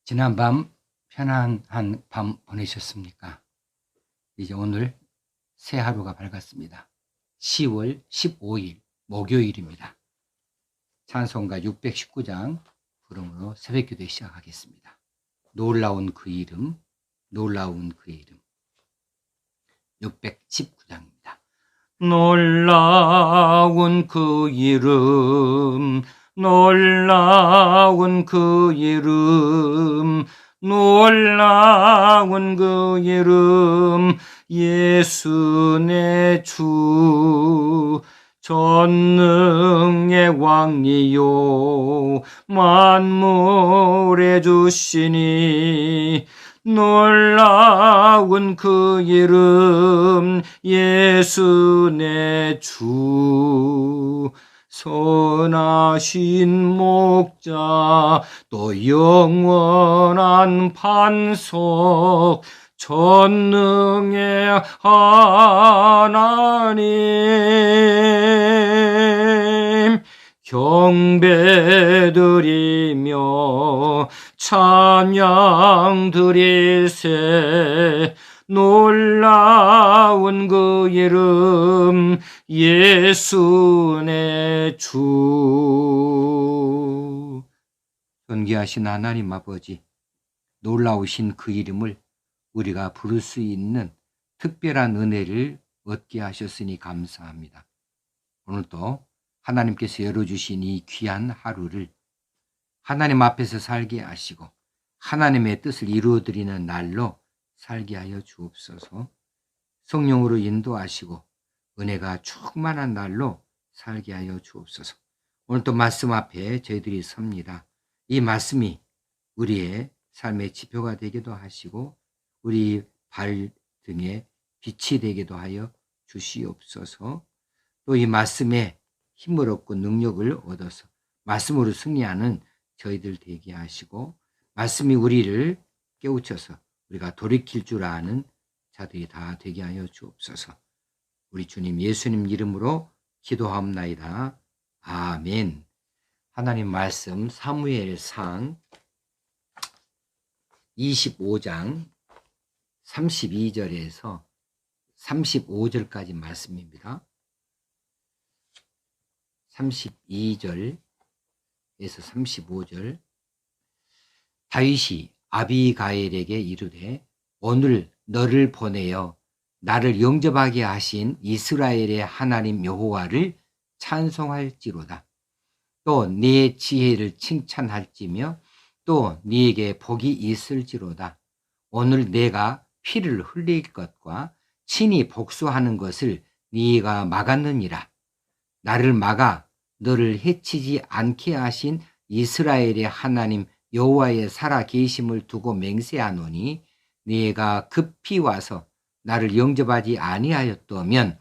지난밤 편안한 밤 보내셨습니까? 이제 오늘 새 하루가 밝았습니다. 10월 15일 목요일입니다. 찬송가 619장 부름으로 새벽기도 시작하겠습니다. 놀라운 그 이름, 놀라운 그 이름. 619장입니다. 놀라운 그 이름, 놀라운 그 이름, 놀라운 그 이름, 예수 내 주, 전능의 왕이요 만물의 주시니, 놀라운 그 이름, 예수 내 주. 선하신 목자 또 영원한 반석, 전능의 하나님, 경배드리며 찬양 드리세. 놀라운 그 이름, 예수 내 주. 존귀하신 하나님 아버지, 놀라우신 그 이름을 우리가 부를 수 있는 특별한 은혜를 얻게 하셨으니 감사합니다. 오늘도 하나님께서 열어주신 이 귀한 하루를 하나님 앞에서 살게 하시고 하나님의 뜻을 이루어드리는 날로 살게 하여 주옵소서. 성령으로 인도하시고 은혜가 충만한 날로 살게 하여 주옵소서. 오늘 또 말씀 앞에 저희들이 섭니다. 이 말씀이 우리의 삶의 지표가 되기도 하시고 우리 발 등에 빛이 되기도 하여 주시옵소서. 또 이 말씀에 힘을 얻고 능력을 얻어서 말씀으로 승리하는 저희들 되게 하시고 말씀이 우리를 깨우쳐서 우리가 돌이킬 줄 아는 자들이 다 되게 하여 주옵소서. 우리 주님 예수님 이름으로 기도하옵나이다. 아멘. 하나님 말씀 사무엘상 25장 32절에서 35절까지 말씀입니다. 32절에서 35절. 다윗이 아비가일에게 이르되 오늘 너를 보내어 나를 영접하게 하신 이스라엘의 하나님 여호와를 찬송할지로다. 또 네 지혜를 칭찬할지며 또 네게 복이 있을지로다. 오늘 내가 피를 흘릴 것과 친히 복수하는 것을 네가 막았느니라. 나를 막아 너를 해치지 않게 하신 이스라엘의 하나님 여호와의 살아 계심을 두고 맹세하노니 네가 급히 와서 나를 영접하지 아니하였다면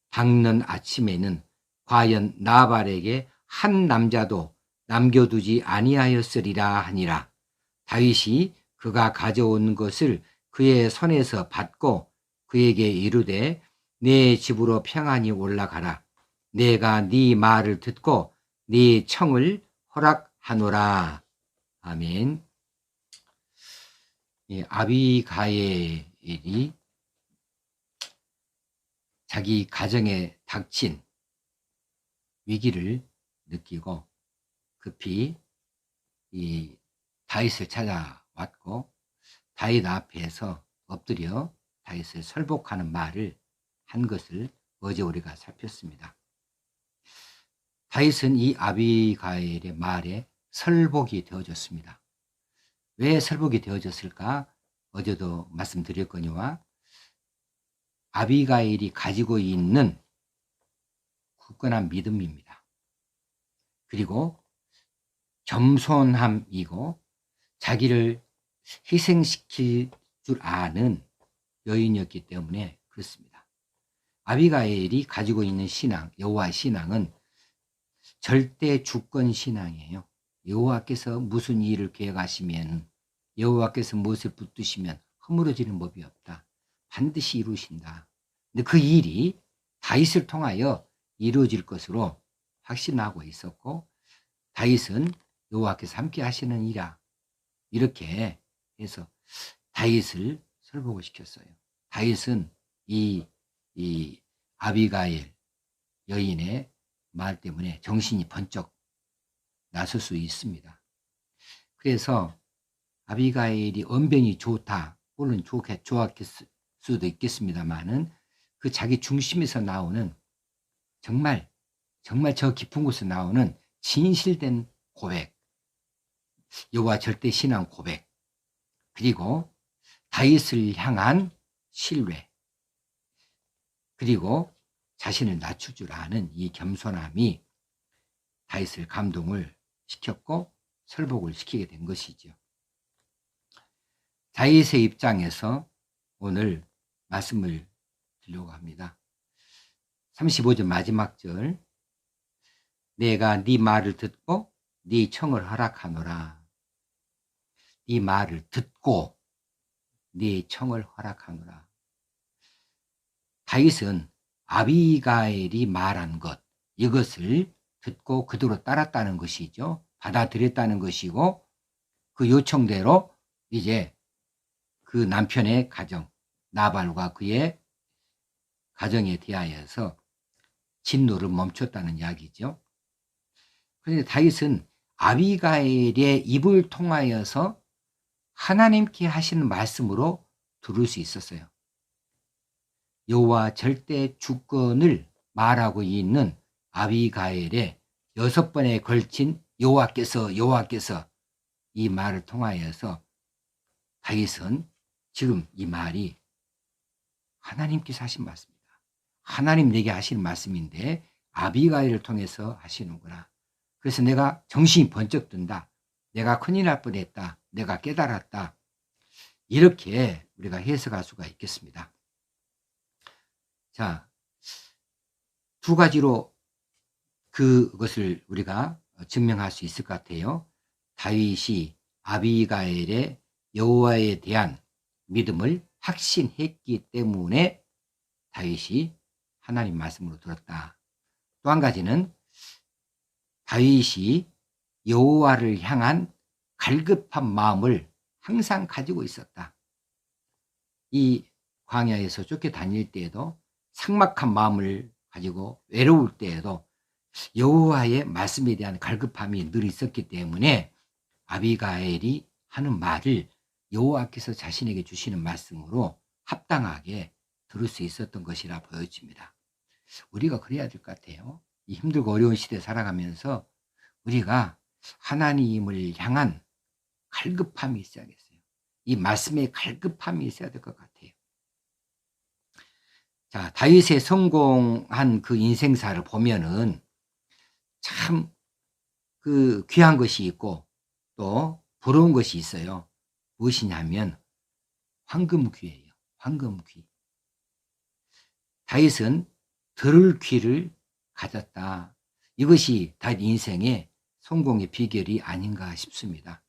밝는 아침에는 과연 나발에게 한 남자도 남겨두지 아니하였으리라 하니라. 다윗이 그가 가져온 것을 그의 손에서 받고 그에게 이르되 네 집으로 평안히 올라가라. 내가 네 말을 듣고 네 청을 허락하노라. 아멘. 아비가일이 자기 가정에 닥친 위기를 느끼고 급히 이 다윗을 찾아왔고 다윗 앞에서 엎드려 다윗을 설복하는 말을 한 것을 어제 우리가 살폈습니다. 다윗은 이 아비가일의 말에 설복이 되어졌습니다. 왜 설복이 되어졌을까? 어제도 말씀드렸거니와 아비가일이 가지고 있는 굳건한 믿음입니다. 그리고 겸손함이고 자기를 희생시킬 줄 아는 여인이었기 때문에 그렇습니다. 아비가일이 가지고 있는 신앙, 여호와 신앙은 절대 주권 신앙이에요. 여호와께서 무슨 일을 계획하시면 여호와께서 무엇을 붙드시면 허물어지는 법이 없다. 반드시 이루신다. 근데 그 일이 다윗을 통하여 이루어질 것으로 확신하고 있었고 다윗은 여호와께서 함께 하시는 이라 이렇게 해서 다윗을 설복을 시켰어요. 다윗은 이 아비가일 여인의 말 때문에 정신이 번쩍 나설 수 있습니다. 그래서 아비가일이 언변이 좋다, 물론 좋았을 수도 있겠습니다만은 그 자기 중심에서 나오는 정말 저 깊은 곳에 나오는 진실된 고백, 여호와 절대 신앙 고백, 그리고 다윗을 향한 신뢰, 그리고 자신을 낮출 줄 아는 이 겸손함이 다윗을 감동을 시켰고 설복을 시키게 된 것이죠. 다윗의 입장에서 오늘 말씀을 드리려고 합니다. 35절 마지막 절, 내가 네 말을 듣고 네 청을 허락하노라. 네 말을 듣고 네 청을 허락하노라. 다윗은 아비가일이 말한 것, 이것을 듣고 그대로 따랐다는 것이죠. 받아들였다는 것이고, 그 요청대로 이제 그 남편의 가정, 나발과 그의 가정에 대하여서 진노를 멈췄다는 이야기죠. 그런데 다윗은 아비가일의 입을 통하여서 하나님께 하시는 말씀으로 들을 수 있었어요. 여호와 절대 주권을 말하고 있는 아비가일의 6번에 걸친 여호와께서 이 말을 통하여서 다윗은 지금 이 말이 하나님께서 하신 말씀입니다. 하나님 내게 하시는 말씀인데 아비가일을 통해서 하시는구나. 그래서 내가 정신이 번쩍 든다. 내가 큰일 날 뻔했다. 내가 깨달았다. 이렇게 우리가 해석할 수가 있겠습니다. 자, 두 가지로 그것을 우리가 증명할 수 있을 것 같아요. 다윗이 아비가일의 여호와에 대한 믿음을 확신했기 때문에 다윗이 하나님 말씀으로 들었다. 또 한 가지는 다윗이 여호와를 향한 갈급한 마음을 항상 가지고 있었다. 이 광야에서 쫓겨다닐 때에도 삭막한 마음을 가지고 외로울 때에도 여호와의 말씀에 대한 갈급함이 늘 있었기 때문에 아비가일이 하는 말을 여호와께서 자신에게 주시는 말씀으로 합당하게 들을 수 있었던 것이라 보여집니다. 우리가 그래야 될 것 같아요. 이 힘들고 어려운 시대에 살아가면서 우리가 하나님을 향한 갈급함이 있어야겠어요. 이 말씀에 갈급함이 있어야 될 것 같아요. 자, 다윗의 성공한 그 인생사를 보면은 참 그 귀한 것이 있고 또 부러운 것이 있어요. 무엇이냐면 황금귀예요. 황금귀. 다윗은 들을 귀를 가졌다. 이것이 다윗 인생의 성공의 비결이 아닌가 싶습니다.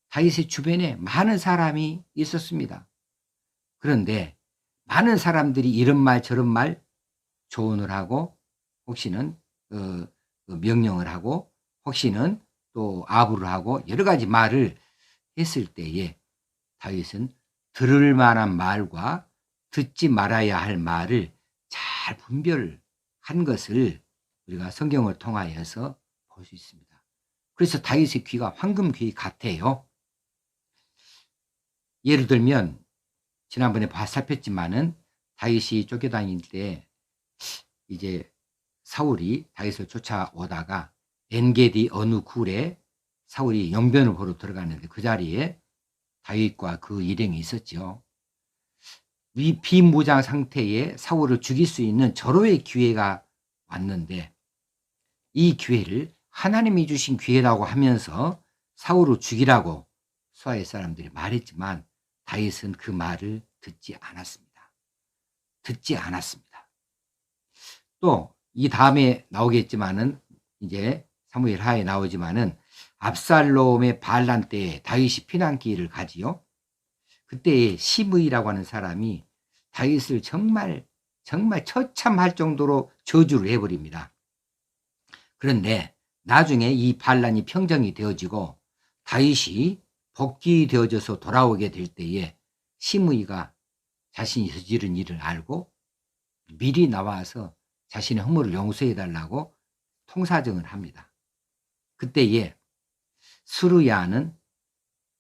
다윗의 주변에 많은 사람이 있었습니다. 그런데 많은 사람들이 이런 말 저런 말 조언을 하고 혹시는 명령을 하고 혹시는 또 아부를 하고 여러 가지 말을 했을 때에 다윗은 들을 만한 말과 듣지 말아야 할 말을 잘 분별한 것을 우리가 성경을 통하여서 볼 수 있습니다. 그래서 다윗의 귀가 황금귀 같아요. 예를 들면 지난번에 살폈지만은 다윗이 쫓겨다닐 때 이제 사울이 다윗을 쫓아오다가 엔게디 어느 굴에 사울이 영변을 보러 들어갔는데 그 자리에 다윗과 그 일행이 있었죠. 이 비무장 상태에 사울을 죽일 수 있는 절호의 기회가 왔는데 이 기회를 하나님이 주신 기회라고 하면서 사울을 죽이라고 수하의 사람들이 말했지만 다윗은 그 말을 듣지 않았습니다. 듣지 않았습니다. 또 이 다음에 나오겠지만은 이제 사무엘 하에 나오지만은 압살롬의 반란 때에 다윗이 피난길을 가지요. 그때 시므이라고 하는 사람이 다윗을 정말 처참할 정도로 저주를 해버립니다. 그런데 나중에 이 반란이 평정이 되어지고 다윗이 복귀되어져서 돌아오게 될 때에 시므이가 자신이 저지른 일을 알고 미리 나와서 자신의 허물을 용서해 달라고 통사정을 합니다. 그때에 스루야는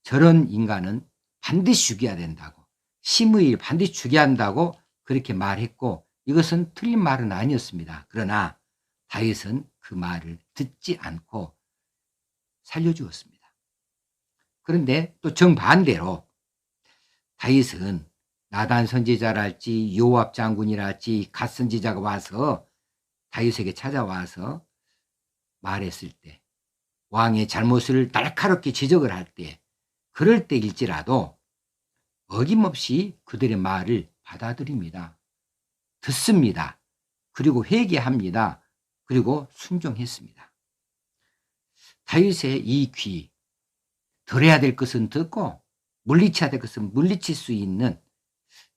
저런 인간은 반드시 죽여야 된다고, 시므이를 반드시 죽여야 한다고 그렇게 말했고, 이것은 틀린 말은 아니었습니다. 그러나 다윗은 그 말을 듣지 않고 살려주었습니다. 그런데 또 정반대로 다윗은 나단 선지자랄지 요압 장군이랄지 갓 선지자가 와서 다윗에게 찾아와서 말했을 때, 왕의 잘못을 날카롭게 지적을 할 때, 그럴 때일지라도 어김없이 그들의 말을 받아들입니다. 듣습니다. 그리고 회개합니다. 그리고 순종했습니다. 다윗의 이 귀, 들어야 될 것은 듣고 물리쳐야 될 것은 물리칠 수 있는,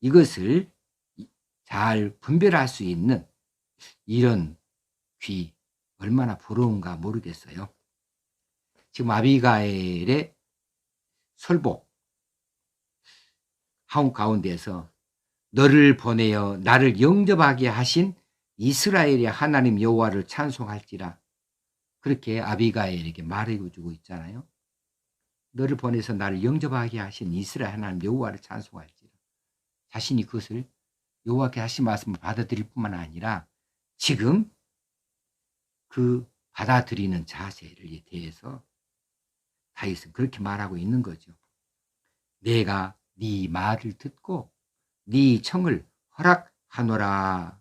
이것을 잘 분별할 수 있는 이런 귀, 얼마나 부러운가 모르겠어요. 지금 아비가일의 설복 가운데에서 너를 보내어 나를 영접하게 하신 이스라엘의 하나님 여호와를 찬송할지라, 그렇게 아비가일에게 말해주고 있잖아요. 너를 보내서 나를 영접하게 하신 이스라엘 하나님 여호와를 찬송할지라. 자신이 그것을 여호와께 하신 말씀을 받아들일 뿐만 아니라 지금 그 받아들이는 자세를 대해서 다윗은 그렇게 말하고 있는 거죠. 내가 네 말을 듣고 네 청을 허락하노라.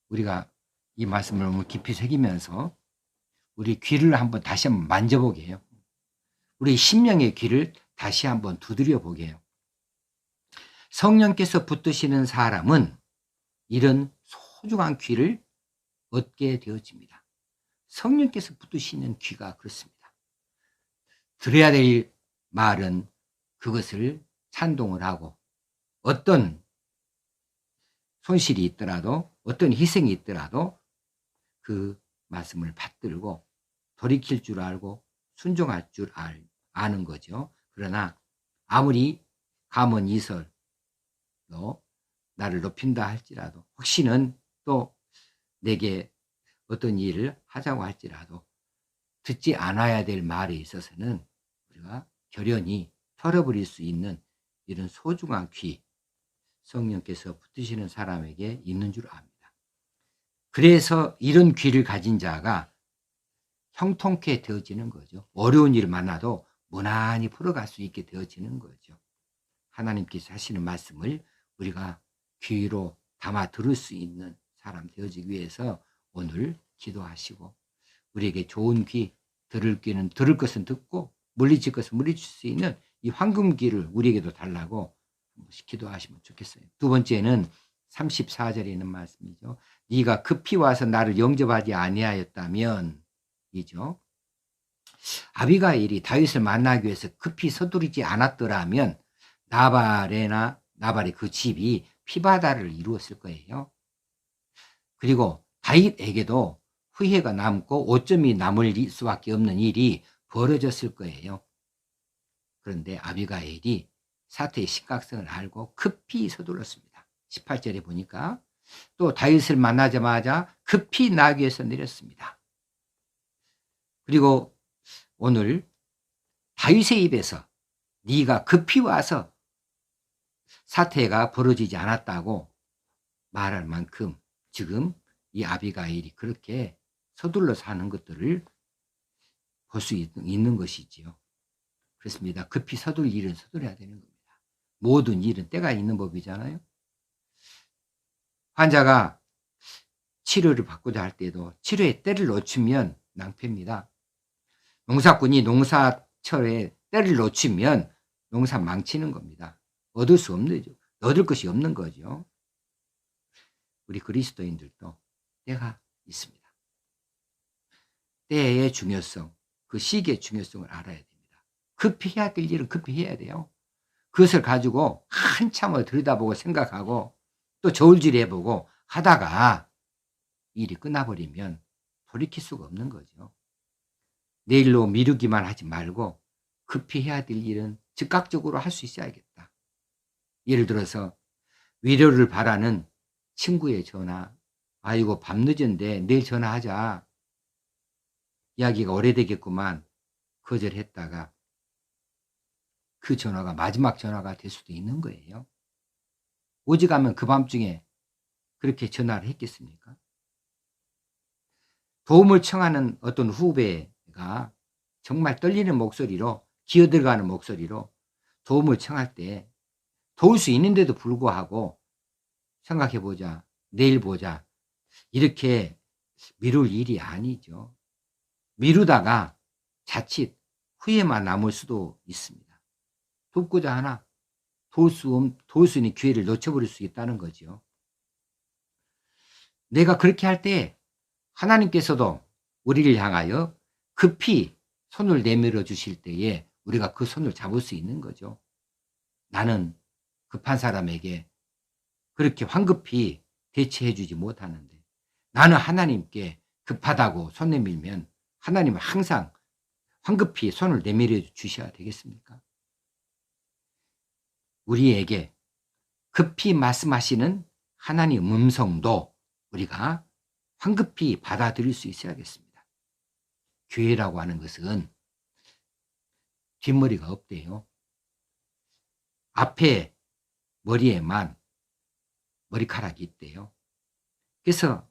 우리가 이 말씀을 너무 깊이 새기면서 우리 귀를 한번 다시 한번 만져보게 해요. 우리 심령의 귀를 다시 한번 두드려 보게 해요. 성령께서 붙드시는 사람은 이런 소중한 귀를 얻게 되어집니다. 성령께서 붙드시는 귀가 그렇습니다. 들어야 될 말은 그것을 찬동을 하고, 어떤 손실이 있더라도 어떤 희생이 있더라도 그 말씀을 받들고 돌이킬 줄 알고 순종할 줄 아는 거죠. 그러나 아무리 가문 이설로 나를 높인다 할지라도, 혹시는 또 내게 어떤 일을 하자고 할지라도 듣지 않아야 될 말에 있어서는 우리가 결연히 털어버릴 수 있는 이런 소중한 귀, 성령께서 붙드시는 사람에게 있는 줄 압니다. 그래서 이런 귀를 가진 자가 형통케 되어지는 거죠. 어려운 일을 만나도 무난히 풀어갈 수 있게 되어지는 거죠. 하나님께서 하시는 말씀을 우리가 귀로 담아 들을 수 있는 사람 되어지기 위해서 오늘 기도하시고, 우리에게 좋은 귀, 들을 귀는 들을 것은 듣고 물리칠 것은 물리칠 수 있는 이 황금귀를 우리에게도 달라고 한 번씩 기도하시면 좋겠어요. 두 번째는 34절에 있는 말씀이죠. 네가 급히 와서 나를 영접하지 아니하였다면, 이죠. 아비가일이 다윗을 만나기 위해서 급히 서두르지 않았더라면 나발의 그 집이 피바다를 이루었을 거예요. 그리고 다윗에게도 후회가 남고 오점이 남을 수밖에 없는 일이 벌어졌을 거예요. 그런데 아비가일이 사태의 심각성을 알고 급히 서둘렀습니다. 18절에 보니까 또 다윗을 만나자마자 급히 나귀에서 내렸습니다. 그리고 오늘 다윗의 입에서 네가 급히 와서 사태가 벌어지지 않았다고 말할 만큼 지금 이 아비가일이 그렇게 서둘러서 하는 것들을 볼 수 있는 것이지요. 그렇습니다. 급히 서둘 일은 서둘러야 되는 겁니다. 모든 일은 때가 있는 법이잖아요. 환자가 치료를 받고자 할 때도 치료의 때를 놓치면 낭패입니다. 농사꾼이 농사철에 때를 놓치면 농사 망치는 겁니다. 얻을 수 없는 거죠. 얻을 것이 없는 거죠. 우리 그리스도인들도 때가 있습니다. 때의 중요성, 그 시기의 중요성을 알아야 됩니다. 급히 해야 될 일은 급히 해야 돼요. 그것을 가지고 한참을 들여다보고 생각하고 또 저울질해보고 하다가 일이 끝나버리면 돌이킬 수가 없는 거죠. 내일로 미루기만 하지 말고 급히 해야 될 일은 즉각적으로 할 수 있어야겠다. 예를 들어서 위로를 바라는 친구의 전화. 아이고 밤 늦은데 내일 전화하자. 이야기가 오래되겠구만. 거절했다가 그 전화가 마지막 전화가 될 수도 있는 거예요. 오직하면 그 밤중에 그렇게 전화를 했겠습니까? 도움을 청하는 어떤 후배가 정말 떨리는 목소리로, 기어들어가는 목소리로 도움을 청할 때 도울 수 있는데도 불구하고 생각해보자, 내일 보자, 이렇게 미룰 일이 아니죠. 미루다가 자칫 후회만 남을 수도 있습니다. 돕고자 하나 도울 수 있는 기회를 놓쳐버릴 수 있다는 거죠. 내가 그렇게 할 때 하나님께서도 우리를 향하여 급히 손을 내밀어 주실 때에 우리가 그 손을 잡을 수 있는 거죠. 나는 급한 사람에게 그렇게 황급히 대처해 주지 못하는데 나는 하나님께 급하다고 손 내밀면 하나님은 항상 황급히 손을 내밀어 주셔야 되겠습니까? 우리에게 급히 말씀하시는 하나님의 음성도 우리가 황급히 받아들일 수 있어야겠습니다. 교회라고 하는 것은 뒷머리가 없대요. 앞에 머리에만 머리카락이 있대요. 그래서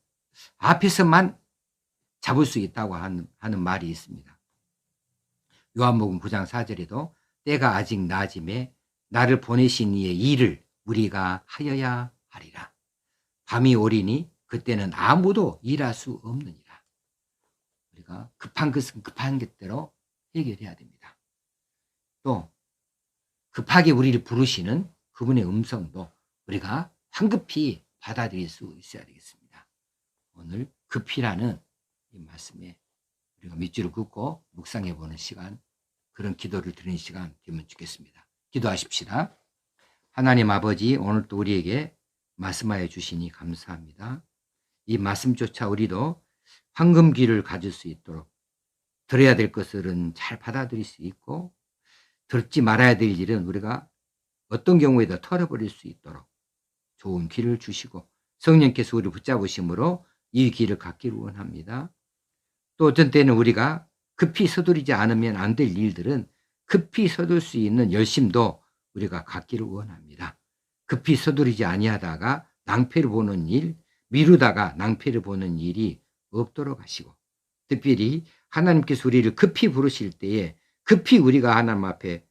앞에서만 잡을 수 있다고 하는 말이 있습니다. 요한복음 9장 4절에도 때가 아직 낮음에 나를 보내신 이의 일을 우리가 하여야 하리라. 밤이 오리니 그때는 아무도 일할 수 없느니라. 우리가 급한 것은 급한 것대로 해결해야 됩니다. 또 급하게 우리를 부르시는 그분의 음성도 우리가 황급히 받아들일 수 있어야 되겠습니다. 오늘 급히라는 이 말씀에 우리가 밑줄을 긋고 묵상해 보는 시간, 그런 기도를 드리는 시간 되면 좋겠습니다. 기도하십시다. 하나님 아버지, 오늘 또 우리에게 말씀하여 주시니 감사합니다. 이 말씀조차 우리도 황금귀를 가질 수 있도록 들어야 될 것들은 잘 받아들일 수 있고 듣지 말아야 될 일은 우리가 어떤 경우에도 털어버릴 수 있도록 좋은 귀를 주시고 성령께서 우리를 붙잡으심으로 이 귀를 갖기를 원합니다. 또 어떤 때는 우리가 급히 서두르지 않으면 안 될 일들은 급히 서둘 수 있는 열심도 우리가 갖기를 원합니다. 급히 서두르지 아니하다가 낭패를 보는 일, 미루다가 낭패를 보는 일이 없도록 하시고 특별히 하나님께서 우리를 급히 부르실 때에 급히 우리가 하나님 앞에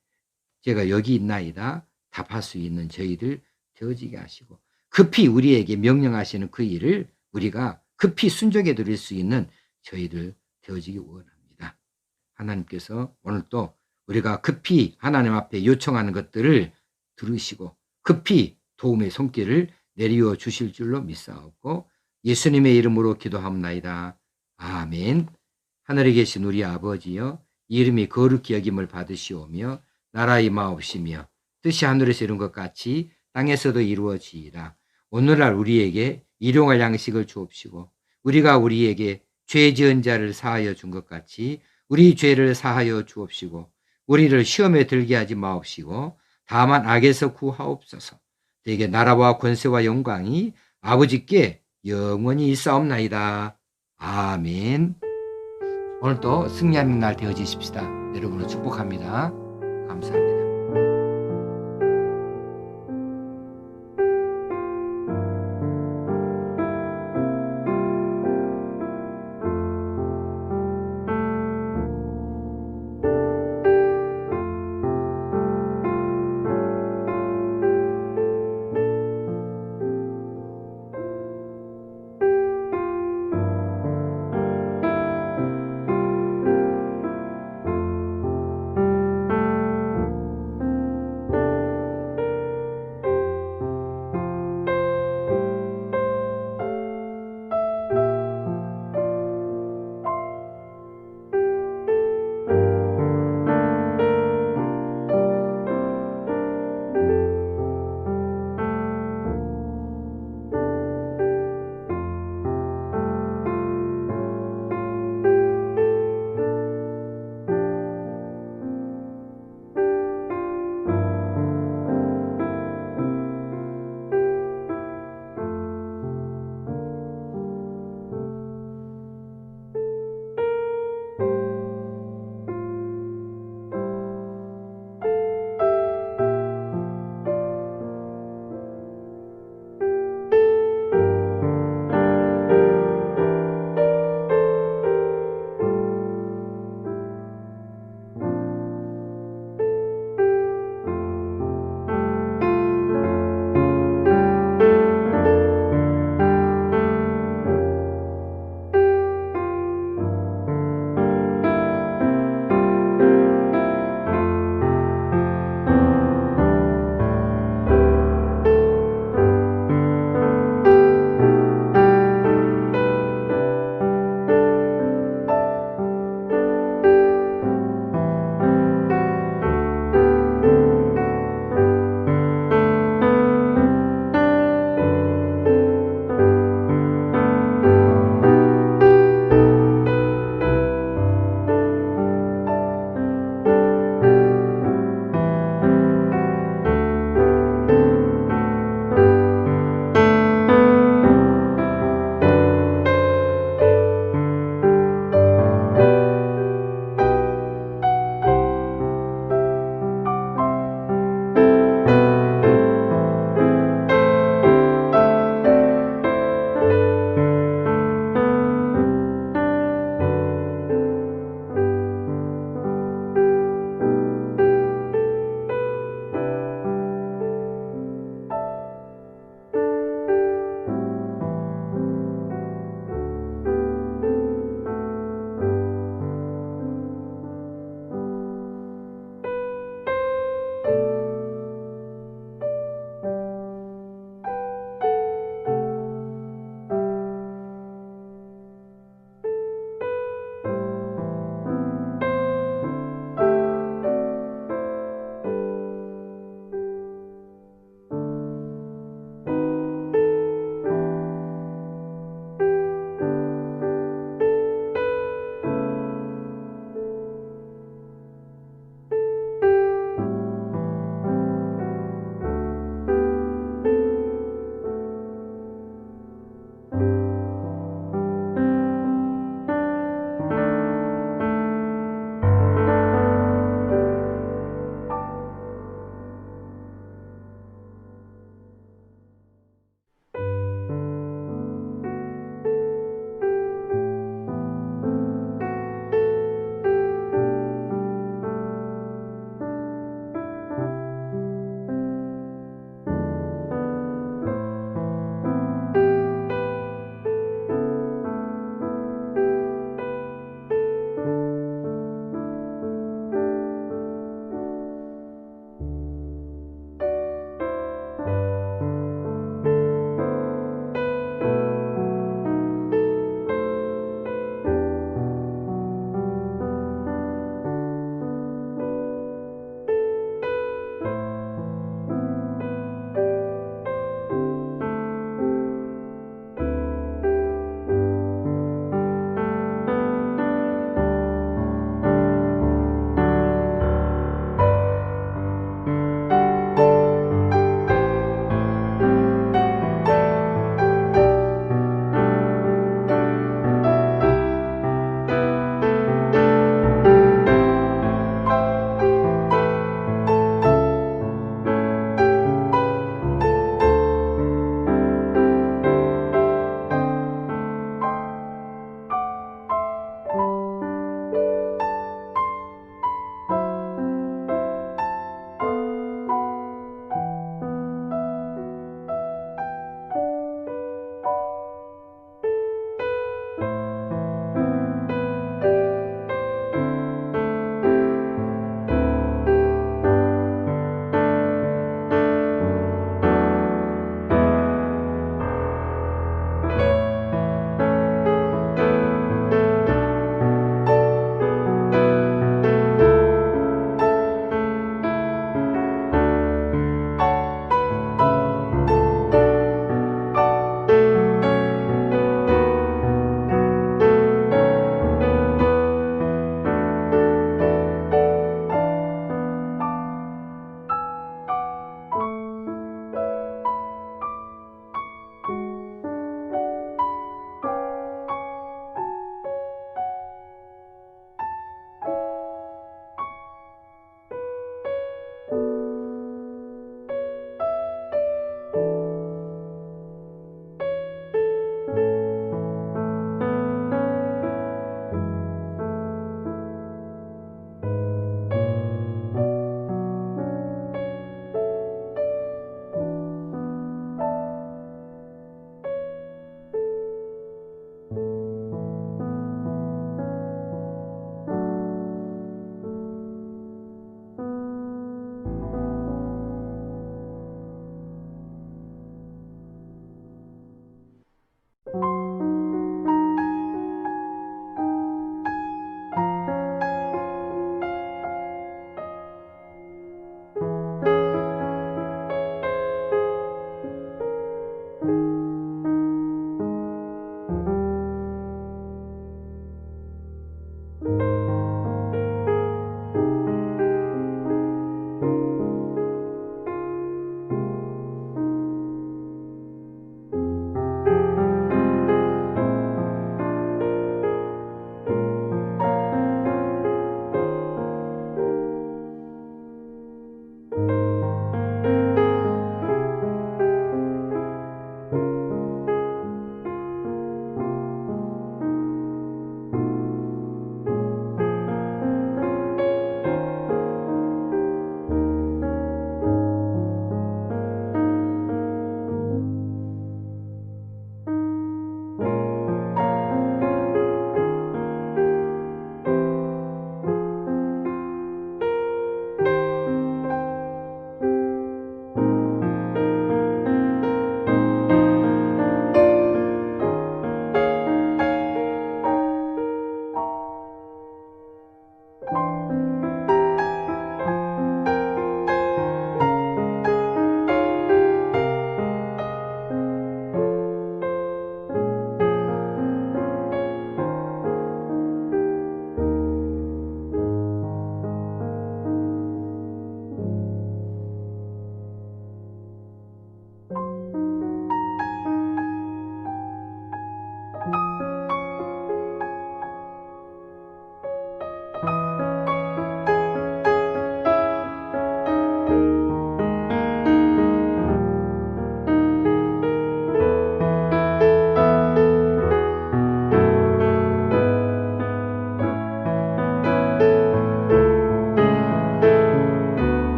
제가 여기 있나이다 답할 수 있는 저희들 되어지게 하시고 급히 우리에게 명령하시는 그 일을 우리가 급히 순종해 드릴 수 있는 저희들 되어지기 원합니다. 하나님께서 오늘 또 우리가 급히 하나님 앞에 요청하는 것들을 들으시고 급히 도움의 손길을 내리워 주실 줄로 믿사옵고 예수님의 이름으로 기도합나이다. 아멘. 하늘에 계신 우리 아버지여, 이름이 거룩히 여김을 받으시오며 나라의 마옵시며 뜻이 하늘에서 이룬 것 같이 땅에서도 이루어지이다. 오늘날 우리에게 일용할 양식을 주옵시고 우리가 우리에게 죄 지은 자를 사하여 준 것 같이 우리 죄를 사하여 주옵시고 우리를 시험에 들게 하지 마옵시고 다만 악에서 구하옵소서. 대개 나라와 권세와 영광이 아버지께 영원히 있사옵나이다. 아멘. 오늘도 승리하는 날 되어지십시다. 여러분을 축복합니다. 감사합니다.